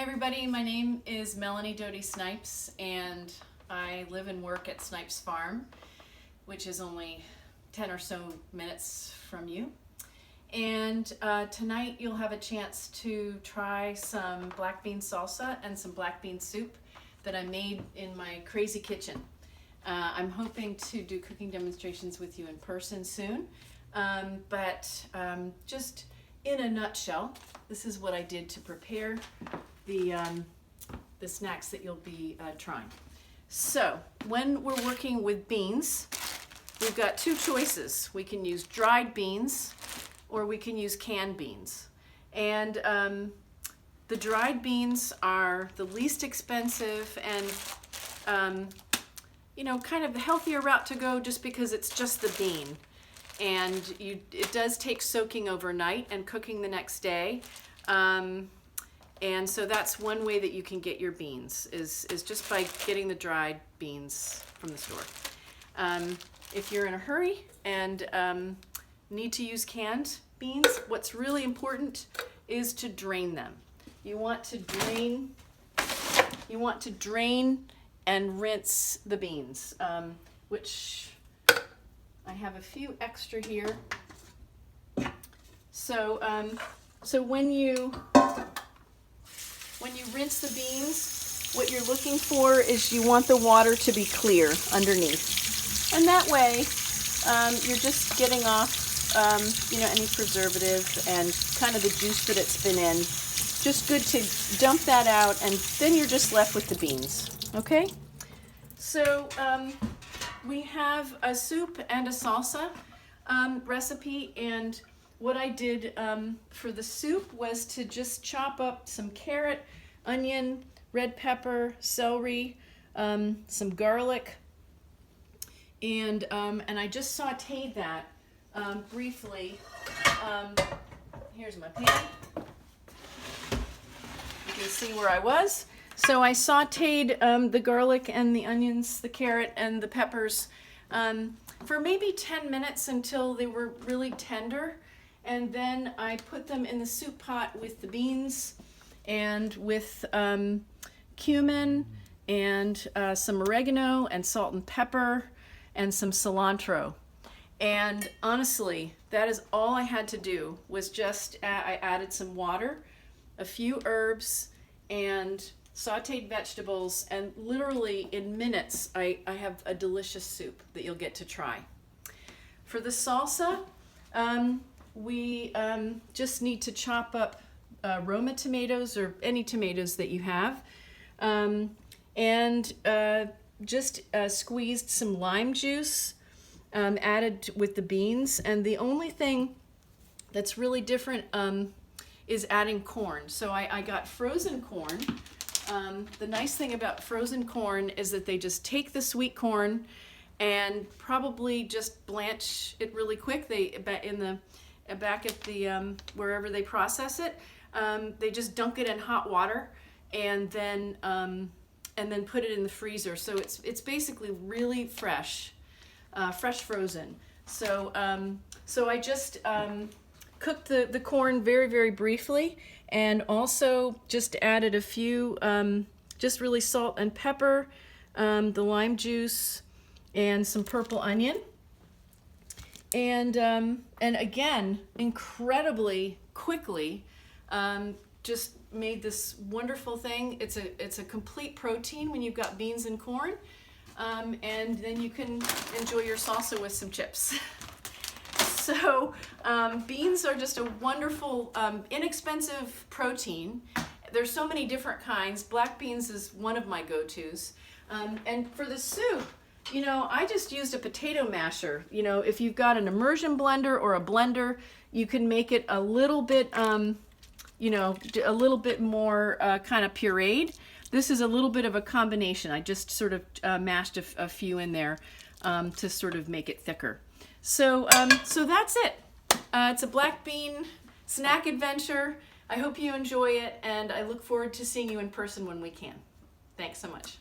everybody, my name is Melanie Doty Snipes and I live and work at Snipes Farm, which is only 10 or so minutes from you. And tonight you'll have a chance to try some black bean salsa and some black bean soup that I made in my crazy kitchen. I'm hoping to do cooking demonstrations with you in person soon, but just in a nutshell, this is what I did to prepare the snacks that you'll be trying. So when we're working with beans, we've got two choices. We can use dried beans or we can use canned beans. And the dried beans are the least expensive and you know, kind of the healthier route to go just because it's just the bean. And it does take soaking overnight and cooking the next day. And so that's one way that you can get your beans is just by getting the dried beans from the store. If you're in a hurry and need to use canned beans, what's really important is to drain them. You want to drain and rinse the beans, which I have a few extra here. So when you rinse the beans, what you're looking for is you want the water to be clear underneath. And that way, you're just getting off, you know, any preservative and kind of the juice that it's been in. Just good to dump that out, and then you're just left with the beans, okay? So we have a soup and a salsa recipe, and what I did for the soup was to just chop up some carrot, onion, red pepper, celery, some garlic, and I just sauteed that briefly. Here's my pan. You can see where I was. So I sauteed the garlic and the onions, the carrot and the peppers for maybe 10 minutes until they were really tender. And then I put them in the soup pot with the beans and with cumin and some oregano and salt and pepper and some cilantro. And honestly, that is all I had to do was just, I added some water, a few herbs, and sauteed vegetables, and literally in minutes I have a delicious soup that you'll get to try. For the salsa, we just need to chop up Roma tomatoes or any tomatoes that you have, and just squeezed some lime juice, added with the beans. And the only thing that's really different is adding corn. So I got frozen corn. The nice thing about frozen corn is that they just take the sweet corn and probably just blanch it really quick. They back at the wherever they process it, they just dunk it in hot water and then put it in the freezer. So it's basically really fresh, fresh frozen. So I just cooked the corn very, very briefly, and also just added a few, just really salt and pepper, the lime juice, and some purple onion. And again, incredibly quickly, just made this wonderful thing. It's a complete protein when you've got beans and corn, and then you can enjoy your salsa with some chips. So beans are just a wonderful, inexpensive protein. There's so many different kinds. Black beans is one of my go-tos. And for the soup, you know, I just used a potato masher. You know, if you've got an immersion blender or a blender, you can make it a little bit, you know, a little bit more kind of pureed. This is a little bit of a combination. I just sort of mashed a few in there to sort of make it thicker. So that's it. It's a black bean snack adventure. I hope you enjoy it, and I look forward to seeing you in person when we can. Thanks so much.